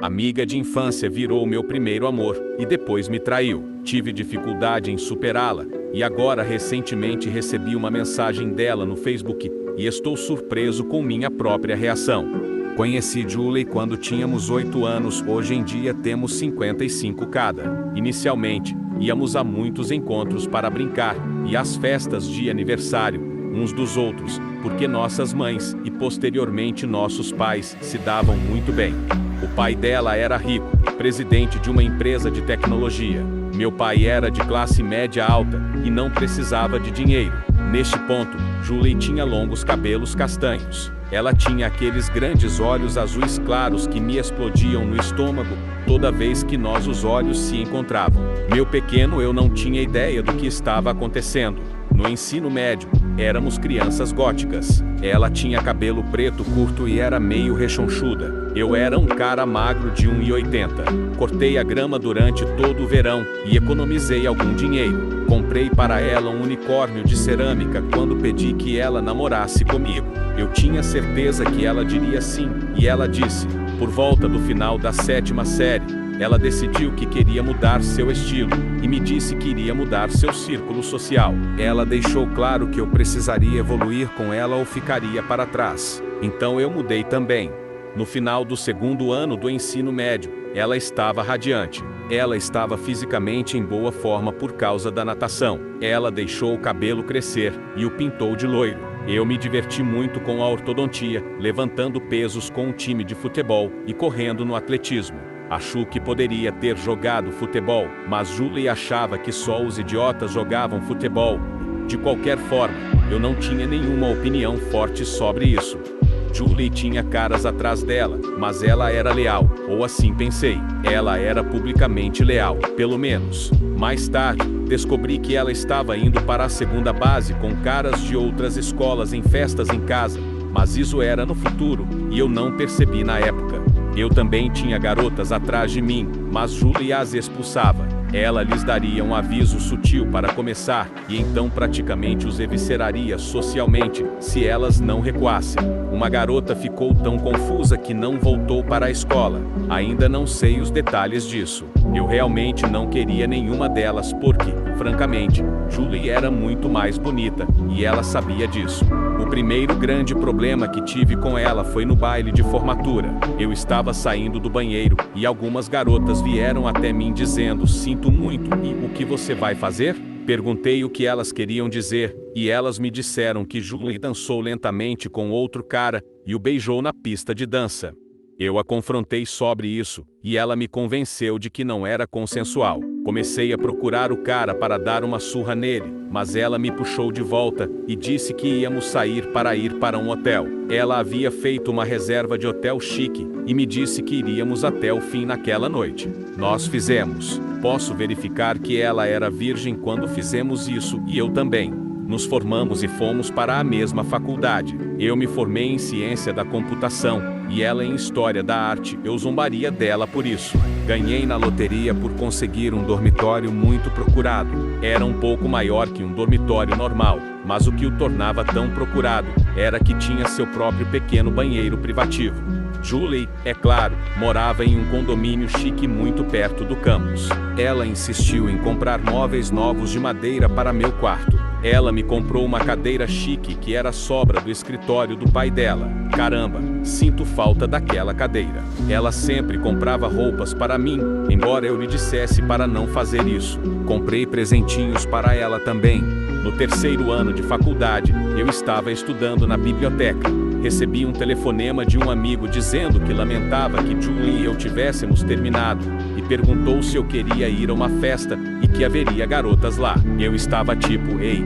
Amiga de infância virou meu primeiro amor, e depois me traiu. Tive dificuldade em superá-la, e agora recentemente recebi uma mensagem dela no Facebook, e estou surpreso com minha própria reação. Conheci Julie quando tínhamos 8 anos, hoje em dia temos 55 cada. Inicialmente, íamos a muitos encontros para brincar, e às festas de aniversário, uns dos outros, porque nossas mães e posteriormente nossos pais se davam muito bem. O pai dela era rico, presidente de uma empresa de tecnologia. Meu pai era de classe média alta e não precisava de dinheiro. Neste ponto, Julie tinha longos cabelos castanhos. Ela tinha aqueles grandes olhos azuis claros que me explodiam no estômago toda vez que os olhos se encontravam. Meu pequeno, eu não tinha ideia do que estava acontecendo. No ensino médio, éramos crianças góticas. Ela tinha cabelo preto curto e era meio rechonchuda. Eu era um cara magro de 1,80. Cortei a grama durante todo o verão e economizei algum dinheiro. Comprei para ela um unicórnio de cerâmica quando pedi que ela namorasse comigo. Eu tinha certeza que ela diria sim, e ela disse. Por volta do final da 7ª série, ela decidiu que queria mudar seu estilo e me disse que iria mudar seu círculo social. Ela deixou claro que eu precisaria evoluir com ela ou ficaria para trás. Então eu mudei também. No final do 2º ano do ensino médio, ela estava radiante. Ela estava fisicamente em boa forma por causa da natação. Ela deixou o cabelo crescer e o pintou de loiro. Eu me diverti muito com a ortodontia, levantando pesos com um time de futebol e correndo no atletismo. Achou que poderia ter jogado futebol, mas Julie achava que só os idiotas jogavam futebol. De qualquer forma, eu não tinha nenhuma opinião forte sobre isso. Julie tinha caras atrás dela, mas ela era leal, ou assim pensei. Ela era publicamente leal, pelo menos. Mais tarde, descobri que ela estava indo para a 2ª base com caras de outras escolas em festas em casa, mas isso era no futuro, e eu não percebi na época. Eu também tinha garotas atrás de mim, mas Julie as expulsava. Ela lhes daria um aviso sutil para começar, e então praticamente os evisceraria socialmente, se elas não recuassem. Uma garota ficou tão confusa que não voltou para a escola. Ainda não sei os detalhes disso. Eu realmente não queria nenhuma delas porque, francamente, Julie era muito mais bonita, e ela sabia disso. O primeiro grande problema que tive com ela foi no baile de formatura. Eu estava saindo do banheiro, e algumas garotas vieram até mim dizendo, sinto muito, e o que você vai fazer? Perguntei o que elas queriam dizer, e elas me disseram que Julie dançou lentamente com outro cara, e o beijou na pista de dança. Eu a confrontei sobre isso, e ela me convenceu de que não era consensual. Comecei a procurar o cara para dar uma surra nele, mas ela me puxou de volta e disse que íamos sair para ir para um hotel. Ela havia feito uma reserva de hotel chique e me disse que iríamos até o fim naquela noite. Nós fizemos. Posso verificar que ela era virgem quando fizemos isso e eu também. Nos formamos e fomos para a mesma faculdade. Eu me formei em ciência da computação e ela em história da arte. Eu zombaria dela por isso. Ganhei na loteria por conseguir um dormitório muito procurado. Era um pouco maior que um dormitório normal, mas o que o tornava tão procurado era que tinha seu próprio pequeno banheiro privativo. Julie, é claro, morava em um condomínio chique muito perto do campus. Ela insistiu em comprar móveis novos de madeira para meu quarto. Ela me comprou uma cadeira chique que era sobra do escritório do pai dela. Caramba, sinto falta daquela cadeira. Ela sempre comprava roupas para mim, embora eu lhe dissesse para não fazer isso. Comprei presentinhos para ela também. No 3º ano de faculdade, eu estava estudando na biblioteca. Recebi um telefonema de um amigo dizendo que lamentava que Julie e eu tivéssemos terminado, e perguntou se eu queria ir a uma festa e que haveria garotas lá. Eu estava tipo, ei,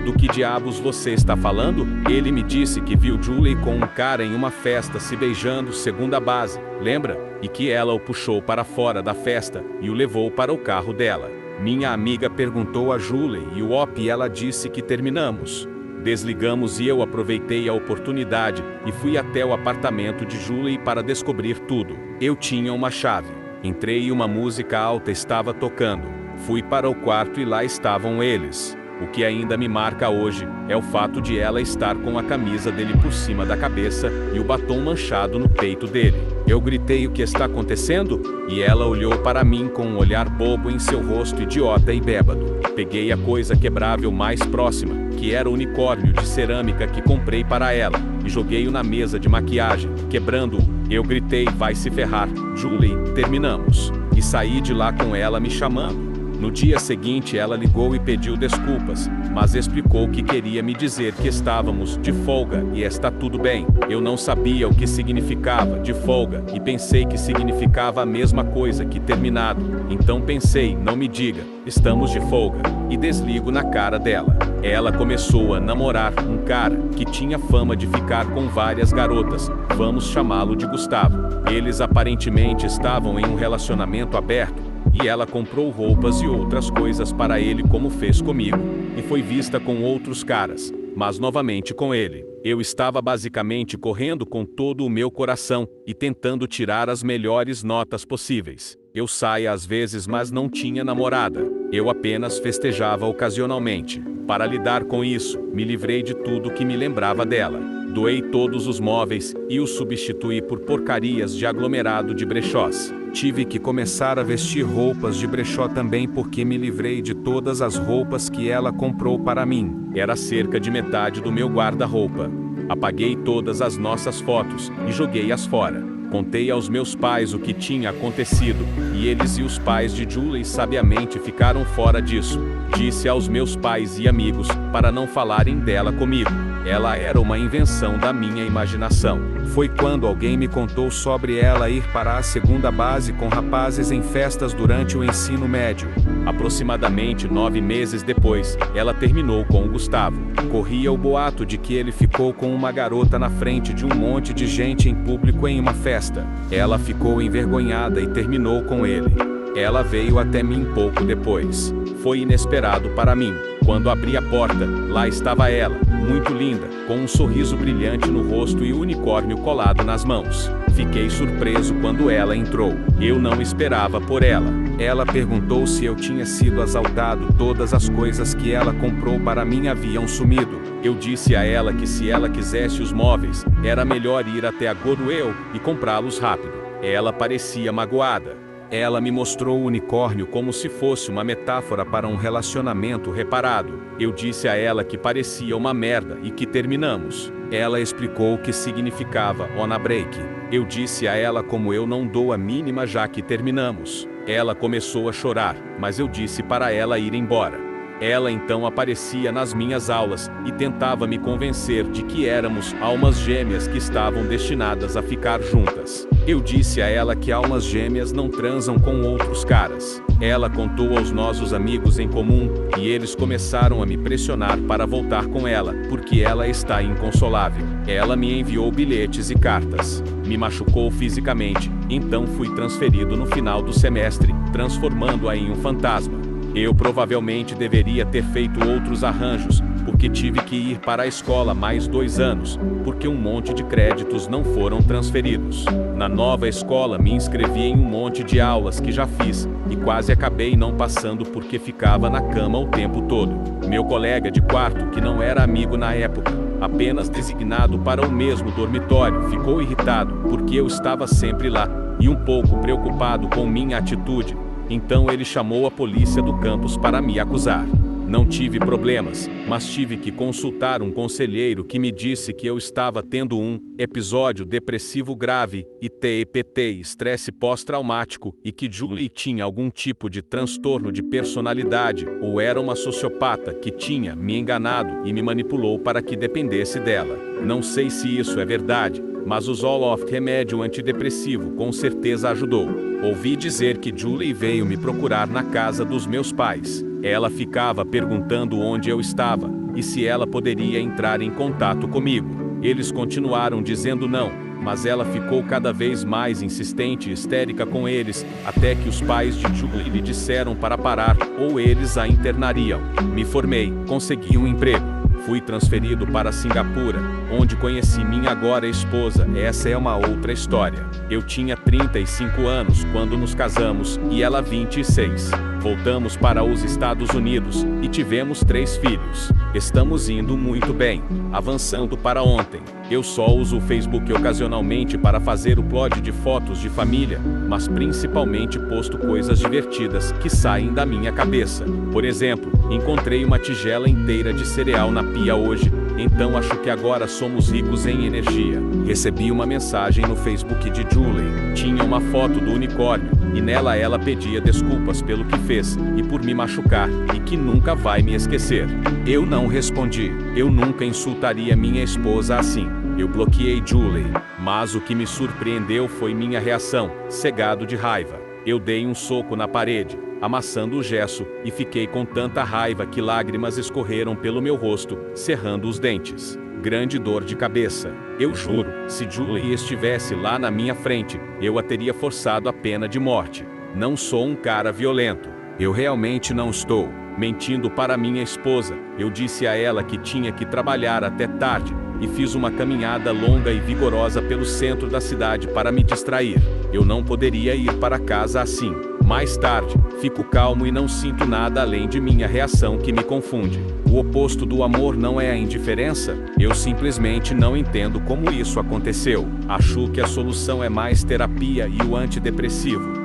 do que diabos você está falando? Ele me disse que viu Julie com um cara em uma festa se beijando 2ª base, lembra? E que ela o puxou para fora da festa e o levou para o carro dela. Minha amiga perguntou a Julie e ela disse que terminamos. Desligamos e eu aproveitei a oportunidade e fui até o apartamento de Julie para descobrir tudo. Eu tinha uma chave. Entrei e uma música alta estava tocando. Fui para o quarto e lá estavam eles. O que ainda me marca hoje é o fato de ela estar com a camisa dele por cima da cabeça e o batom manchado no peito dele. Eu gritei: o que está acontecendo? E ela olhou para mim com um olhar bobo em seu rosto idiota e bêbado. Peguei a coisa quebrável mais próxima, que era o unicórnio de cerâmica que comprei para ela, e joguei-o na mesa de maquiagem, quebrando-o. Eu gritei: vai se ferrar, Julie, terminamos. E saí de lá com ela me chamando. No dia seguinte ela ligou e pediu desculpas, mas explicou que queria me dizer que estávamos de folga e está tudo bem. Eu não sabia o que significava de folga e pensei que significava a mesma coisa que terminado. Então pensei: não me diga, estamos de folga, e desligo na cara dela. Ela começou a namorar um cara que tinha fama de ficar com várias garotas, vamos chamá-lo de Gustavo. Eles aparentemente estavam em um relacionamento aberto, e ela comprou roupas e outras coisas para ele como fez comigo, e foi vista com outros caras, mas novamente com ele. Eu estava basicamente correndo com todo o meu coração e tentando tirar as melhores notas possíveis. Eu saía às vezes, mas não tinha namorada. Eu apenas festejava ocasionalmente. Para lidar com isso, me livrei de tudo que me lembrava dela. Doei todos os móveis e os substituí por porcarias de aglomerado de brechós. Tive que começar a vestir roupas de brechó também porque me livrei de todas as roupas que ela comprou para mim. Era cerca de metade do meu guarda-roupa. Apaguei todas as nossas fotos e joguei-as fora. Contei aos meus pais o que tinha acontecido, e eles e os pais de Julie sabiamente ficaram fora disso. Disse aos meus pais e amigos para não falarem dela comigo. Ela era uma invenção da minha imaginação. Foi quando alguém me contou sobre ela ir para a segunda base com rapazes em festas durante o ensino médio. Aproximadamente 9 meses depois, ela terminou com o Gustavo. Corria o boato de que ele ficou com uma garota na frente de um monte de gente em público em uma festa. Ela ficou envergonhada e terminou com ele. Ela veio até mim pouco depois. Foi inesperado para mim. Quando abri a porta, lá estava ela, muito linda, com um sorriso brilhante no rosto e o unicórnio colado nas mãos. Fiquei surpreso quando ela entrou. Eu não esperava por ela. Ela perguntou se eu tinha sido assaltado. Todas as coisas que ela comprou para mim haviam sumido. Eu disse a ela que se ela quisesse os móveis, era melhor ir até a Goodwill e comprá-los rápido. Ela parecia magoada. Ela me mostrou o unicórnio como se fosse uma metáfora para um relacionamento reparado. Eu disse a ela que parecia uma merda e que terminamos. Ela explicou o que significava on a break. Eu disse a ela como eu não dou a mínima já que terminamos. Ela começou a chorar, mas eu disse para ela ir embora. Ela então aparecia nas minhas aulas e tentava me convencer de que éramos almas gêmeas que estavam destinadas a ficar juntas. Eu disse a ela que almas gêmeas não transam com outros caras. Ela contou aos nossos amigos em comum e eles começaram a me pressionar para voltar com ela, porque ela está inconsolável. Ela me enviou bilhetes e cartas. Me machucou fisicamente, então fui transferido no final do semestre, transformando-a em um fantasma. Eu provavelmente deveria ter feito outros arranjos, porque tive que ir para a escola mais 2 anos, porque um monte de créditos não foram transferidos. Na nova escola me inscrevi em um monte de aulas que já fiz, e quase acabei não passando porque ficava na cama o tempo todo. Meu colega de quarto, que não era amigo na época, apenas designado para o mesmo dormitório, ficou irritado, porque eu estava sempre lá, e um pouco preocupado com minha atitude. Então ele chamou a polícia do campus para me acusar. Não tive problemas, mas tive que consultar um conselheiro que me disse que eu estava tendo um episódio depressivo grave e TEPT, estresse pós-traumático, e que Julie tinha algum tipo de transtorno de personalidade ou era uma sociopata que tinha me enganado e me manipulou para que dependesse dela. Não sei se isso é verdade, mas o Zoloft, remédio antidepressivo, com certeza ajudou. Ouvi dizer que Julie veio me procurar na casa dos meus pais. Ela ficava perguntando onde eu estava e se ela poderia entrar em contato comigo. Eles continuaram dizendo não, mas ela ficou cada vez mais insistente e histérica com eles, até que os pais de Julie lhe disseram para parar ou eles a internariam. Me formei, consegui um emprego. Fui transferido para Singapura, onde conheci minha agora esposa, essa é uma outra história. Eu tinha 35 anos quando nos casamos, e ela 26. Voltamos para os Estados Unidos, e tivemos 3 filhos. Estamos indo muito bem, avançando para ontem. Eu só uso o Facebook ocasionalmente para fazer upload de fotos de família, mas principalmente posto coisas divertidas que saem da minha cabeça. Por exemplo, encontrei uma tigela inteira de cereal na pia hoje, então acho que agora somos ricos em energia. Recebi uma mensagem no Facebook de Julie. Tinha uma foto do unicórnio, e nela ela pedia desculpas pelo que fez, e por me machucar, e que nunca vai me esquecer. Eu não respondi. Eu nunca insultaria minha esposa assim. Eu bloqueei Julie, mas o que me surpreendeu foi minha reação, cegado de raiva. Eu dei um soco na parede, amassando o gesso, e fiquei com tanta raiva que lágrimas escorreram pelo meu rosto, cerrando os dentes. Grande dor de cabeça. Eu juro, se Julie estivesse lá na minha frente, eu a teria forçado a pena de morte. Não sou um cara violento. Eu realmente não estou mentindo para minha esposa. Eu disse a ela que tinha que trabalhar até tarde, e fiz uma caminhada longa e vigorosa pelo centro da cidade para me distrair. Eu não poderia ir para casa assim. Mais tarde, fico calmo e não sinto nada além de minha reação que me confunde. O oposto do amor não é a indiferença? Eu simplesmente não entendo como isso aconteceu. Acho que a solução é mais terapia e o antidepressivo.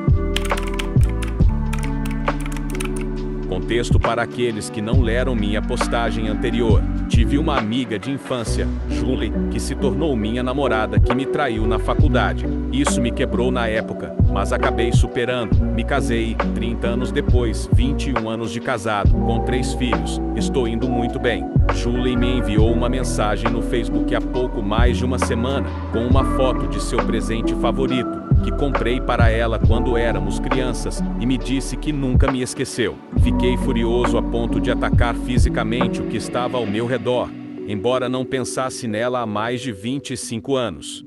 Contexto para aqueles que não leram minha postagem anterior. Tive uma amiga de infância, Julie, que se tornou minha namorada, que me traiu na faculdade. Isso me quebrou na época, mas acabei superando. Me casei, 30 anos depois, 21 anos de casado, com 3 filhos. Estou indo muito bem. Julie me enviou uma mensagem no Facebook há pouco mais de uma semana, com uma foto de seu presente favorito, que comprei para ela quando éramos crianças, e me disse que nunca me esqueceu. Fiquei furioso a ponto de atacar fisicamente o que estava ao meu redor, embora não pensasse nela há mais de 25 anos.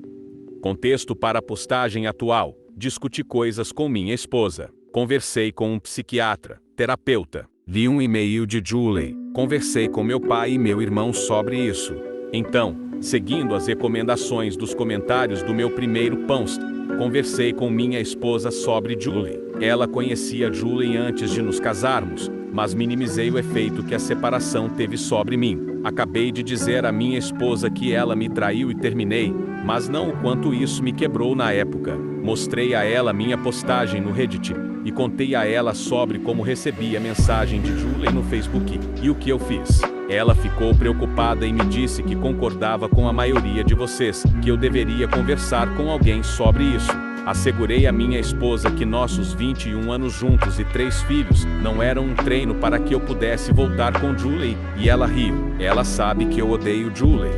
Contexto para a postagem atual. Discuti coisas com minha esposa. Conversei com um psiquiatra, terapeuta. Li um e-mail de Julie. Conversei com meu pai e meu irmão sobre isso. Então, seguindo as recomendações dos comentários do meu primeiro post, conversei com minha esposa sobre Julie. Ela conhecia Julie antes de nos casarmos, mas minimizei o efeito que a separação teve sobre mim. Acabei de dizer à minha esposa que ela me traiu e terminei, mas não o quanto isso me quebrou na época. Mostrei a ela minha postagem no Reddit, e contei a ela sobre como recebi a mensagem de Julie no Facebook, e o que eu fiz. Ela ficou preocupada e me disse que concordava com a maioria de vocês, que eu deveria conversar com alguém sobre isso. Assegurei a minha esposa que nossos 21 anos juntos e 3 filhos não eram um treino para que eu pudesse voltar com Julie, e ela riu. Ela sabe que eu odeio Julie.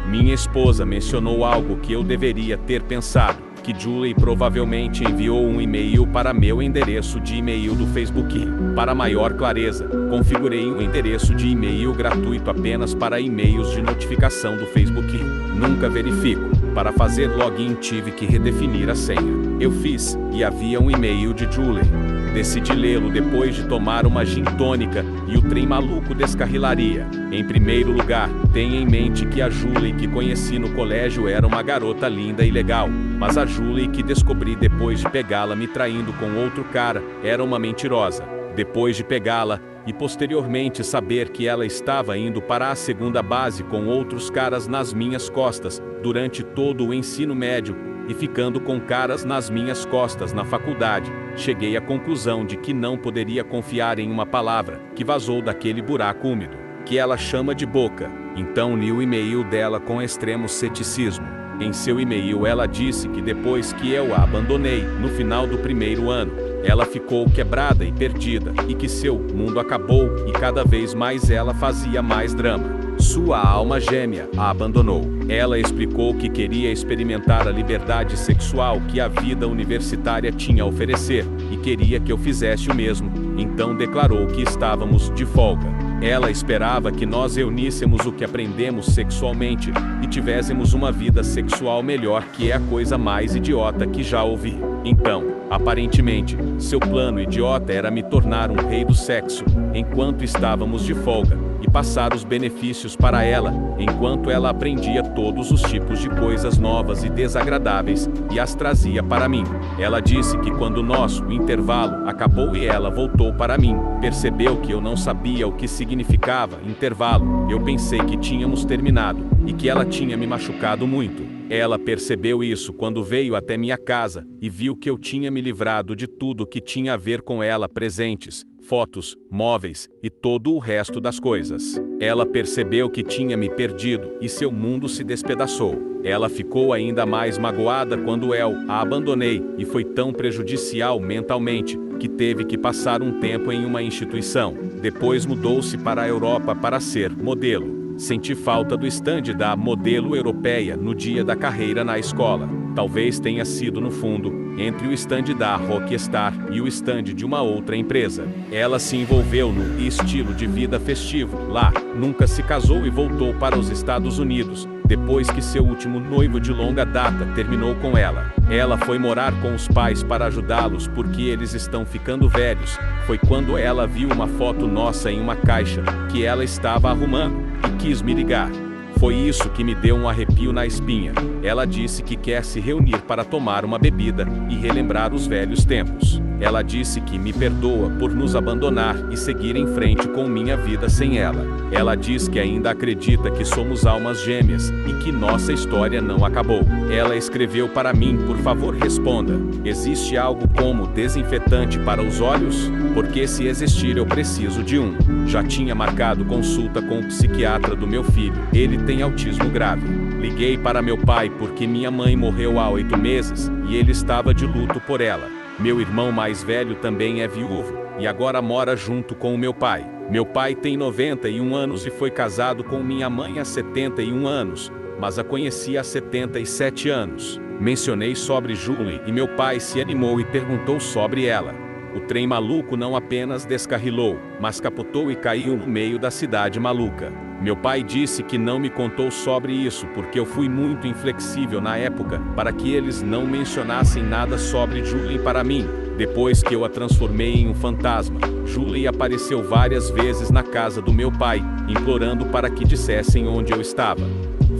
Minha esposa mencionou algo que eu deveria ter pensado, que Julie provavelmente enviou um e-mail para meu endereço de e-mail do Facebook. Para maior clareza, configurei um endereço de e-mail gratuito apenas para e-mails de notificação do Facebook. Nunca verifico. Para fazer login tive que redefinir a senha. Eu fiz, e havia um e-mail de Julie. Decidi lê-lo depois de tomar uma gin tônica, e o trem maluco descarrilaria. Em primeiro lugar, tenha em mente que a Julie que conheci no colégio era uma garota linda e legal, mas a Julie que descobri depois de pegá-la me traindo com outro cara era uma mentirosa. Depois de pegá-la, e posteriormente saber que ela estava indo para a segunda base com outros caras nas minhas costas, durante todo o ensino médio, e ficando com caras nas minhas costas na faculdade, cheguei à conclusão de que não poderia confiar em uma palavra que vazou daquele buraco úmido, que ela chama de boca. Então li o e-mail dela com extremo ceticismo. Em seu e-mail ela disse que depois que eu a abandonei, no final do primeiro ano, ela ficou quebrada e perdida, e que seu mundo acabou, e cada vez mais ela fazia mais drama. Sua alma gêmea a abandonou. Ela explicou que queria experimentar a liberdade sexual que a vida universitária tinha a oferecer, e queria que eu fizesse o mesmo, então declarou que estávamos de folga. Ela esperava que nós reuníssemos o que aprendemos sexualmente, e tivéssemos uma vida sexual melhor, que é a coisa mais idiota que já ouvi. Então, aparentemente, seu plano idiota era me tornar um rei do sexo, enquanto estávamos de folga. e passar os benefícios para ela, enquanto ela aprendia todos os tipos de coisas novas e desagradáveis e as trazia para mim. Ela disse que quando o intervalo acabou e ela voltou para mim, percebeu que eu não sabia o que significava intervalo. Eu pensei que tínhamos terminado e que ela tinha me machucado muito. Ela percebeu isso quando veio até minha casa e viu que eu tinha me livrado de tudo que tinha a ver com ela, presentes, fotos, móveis e todo o resto das coisas. Ela percebeu que tinha me perdido e seu mundo se despedaçou. Ela ficou ainda mais magoada quando eu a abandonei e foi tão prejudicial mentalmente que teve que passar um tempo em uma instituição. Depois mudou-se para a Europa para ser modelo. Senti falta do stand da modelo europeia no dia da carreira na escola. Talvez tenha sido no fundo, entre o stand da Rockstar e o stand de uma outra empresa. Ela se envolveu no estilo de vida festivo lá, nunca se casou e voltou para os Estados Unidos, depois que seu último noivo de longa data terminou com ela. Ela foi morar com os pais para ajudá-los porque eles estão ficando velhos. Foi quando ela viu uma foto nossa em uma caixa que ela estava arrumando e quis me ligar. Foi isso que me deu um arrepio na espinha. Ela disse que quer se reunir para tomar uma bebida e relembrar os velhos tempos. Ela disse que me perdoa por nos abandonar e seguir em frente com minha vida sem ela. Ela diz que ainda acredita que somos almas gêmeas e que nossa história não acabou. Ela escreveu para mim: por favor, responda. Existe algo como desinfetante para os olhos? Porque se existir, eu preciso de um. Já tinha marcado consulta com o psiquiatra do meu filho. Ele tem autismo grave. Liguei para meu pai porque minha mãe morreu há 8 meses e ele estava de luto por ela. Meu irmão mais velho também é viúvo e agora mora junto com o meu pai. Meu pai tem 91 anos e foi casado com minha mãe há 71 anos, mas a conheci há 77 anos. Mencionei sobre Julie e meu pai se animou e perguntou sobre ela. O trem maluco não apenas descarrilou, mas capotou e caiu no meio da cidade maluca. Meu pai disse que não me contou sobre isso porque eu fui muito inflexível na época para que eles não mencionassem nada sobre Julie para mim. Depois que eu a transformei em um fantasma, Julie apareceu várias vezes na casa do meu pai, implorando para que dissessem onde eu estava.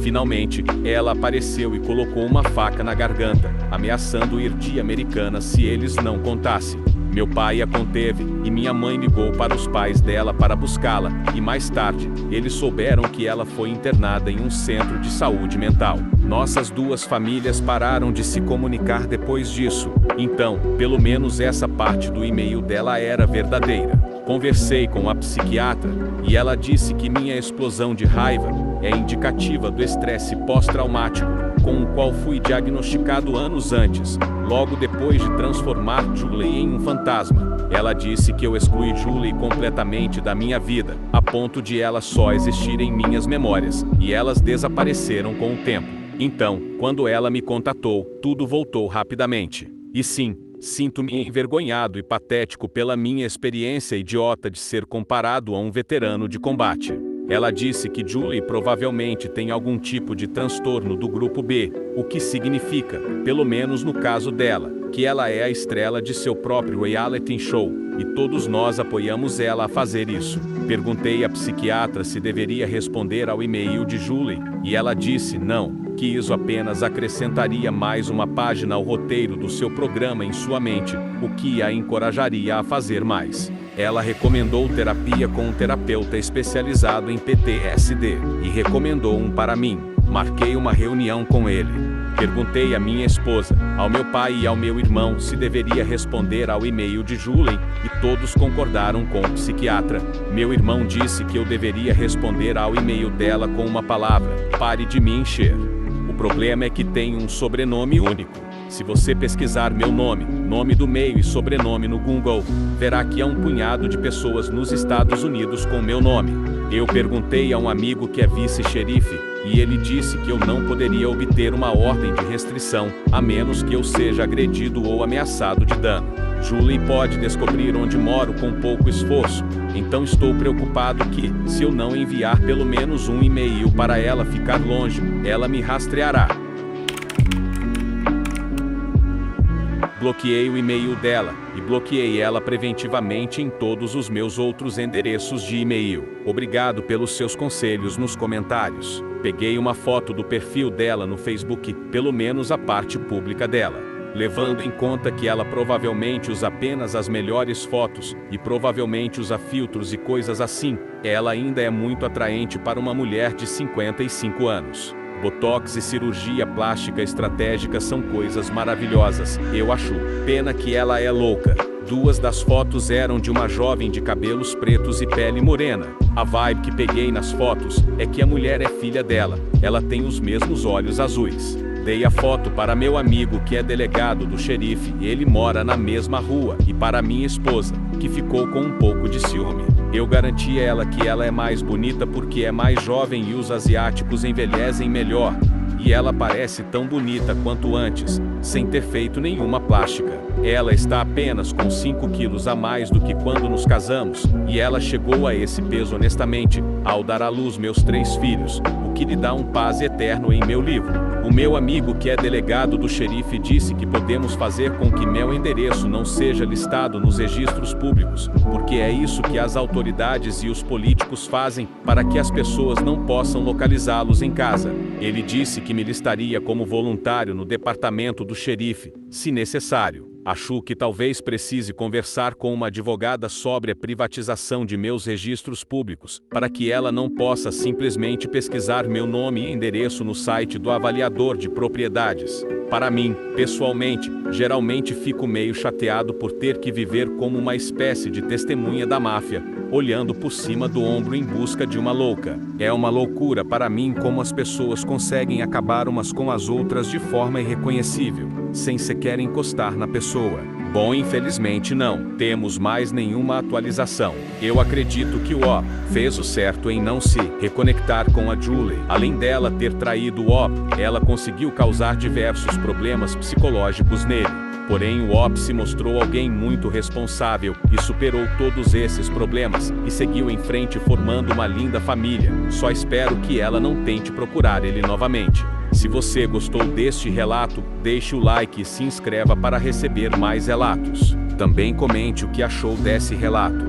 Finalmente, ela apareceu e colocou uma faca na garganta, ameaçando ir de Americana se eles não contassem. Meu pai a conteve e minha mãe ligou para os pais dela para buscá-la, e mais tarde, eles souberam que ela foi internada em um centro de saúde mental. Nossas duas famílias pararam de se comunicar depois disso, então, pelo menos essa parte do e-mail dela era verdadeira. Conversei com a psiquiatra e ela disse que minha explosão de raiva é indicativa do estresse pós-traumático, com o qual fui diagnosticado anos antes, logo depois de transformar Julie em um fantasma. Ela disse que eu excluí Julie completamente da minha vida, a ponto de ela só existir em minhas memórias, e elas desapareceram com o tempo. Então, quando ela me contatou, tudo voltou rapidamente. E sim, sinto-me envergonhado e patético pela minha experiência idiota de ser comparado a um veterano de combate. Ela disse que Julie provavelmente tem algum tipo de transtorno do grupo B, o que significa, pelo menos no caso dela, que ela é a estrela de seu próprio reality show, e todos nós apoiamos ela a fazer isso. Perguntei à psiquiatra se deveria responder ao e-mail de Julie, e ela disse não, que isso apenas acrescentaria mais uma página ao roteiro do seu programa em sua mente, o que a encorajaria a fazer mais. Ela recomendou terapia com um terapeuta especializado em PTSD, e recomendou um para mim. Marquei uma reunião com ele. Perguntei à minha esposa, ao meu pai e ao meu irmão se deveria responder ao e-mail de Julie, e todos concordaram com o psiquiatra. Meu irmão disse que eu deveria responder ao e-mail dela com uma palavra: pare de me encher. O problema é que tenho um sobrenome único. Se você pesquisar meu nome do meio e sobrenome no Google, verá que há um punhado de pessoas nos Estados Unidos com meu nome. Eu perguntei a um amigo que é vice-xerife, e ele disse que eu não poderia obter uma ordem de restrição, a menos que eu seja agredido ou ameaçado de dano. Julie pode descobrir onde moro com pouco esforço, então estou preocupado que, se eu não enviar pelo menos um e-mail para ela ficar longe, ela me rastreará. bloqueei o e-mail dela, e bloqueei ela preventivamente em todos os meus outros endereços de e-mail. Obrigado pelos seus conselhos nos comentários. Peguei uma foto do perfil dela no Facebook, pelo menos a parte pública dela. Levando em conta que ela provavelmente usa apenas as melhores fotos, e provavelmente usa filtros e coisas assim, ela ainda é muito atraente para uma mulher de 55 anos. Botox e cirurgia plástica estratégica são coisas maravilhosas, eu acho. Pena que ela é louca. 2 das fotos eram de uma jovem de cabelos pretos e pele morena. A vibe que peguei nas fotos é que a mulher é filha dela, ela tem os mesmos olhos azuis. Dei a foto para meu amigo que é delegado do xerife, ele mora na mesma rua, e para minha esposa, que ficou com um pouco de ciúme. Eu garanti a ela que ela é mais bonita porque é mais jovem e os asiáticos envelhecem melhor. E ela parece tão bonita quanto antes, sem ter feito nenhuma plástica. Ela está apenas com 5 quilos a mais do que quando nos casamos, e ela chegou a esse peso honestamente, ao dar à luz meus 3 filhos, o que lhe dá um paz eterno em meu livro. O meu amigo que é delegado do xerife disse que podemos fazer com que meu endereço não seja listado nos registros públicos, porque é isso que as autoridades e os políticos fazem para que as pessoas não possam localizá-los em casa. Ele disse que me listaria como voluntário no departamento do xerife, se necessário. Acho que talvez precise conversar com uma advogada sobre a privatização de meus registros públicos, para que ela não possa simplesmente pesquisar meu nome e endereço no site do avaliador de propriedades. Para mim, pessoalmente, geralmente fico meio chateado por ter que viver como uma espécie de testemunha da máfia, olhando por cima do ombro em busca de uma louca. É uma loucura para mim como as pessoas conseguem acabar umas com as outras de forma irreconhecível, sem sequer encostar na pessoa. Bom, infelizmente não temos mais nenhuma atualização. Eu acredito que o O fez o certo em não se reconectar com a Julie. Além dela ter traído o O, ela conseguiu causar diversos problemas psicológicos nele. Porém, o O se mostrou alguém muito responsável e superou todos esses problemas e seguiu em frente formando uma linda família. Só espero que ela não tente procurar ele novamente. Se você gostou deste relato, deixe o like e se inscreva para receber mais relatos. Também comente o que achou desse relato.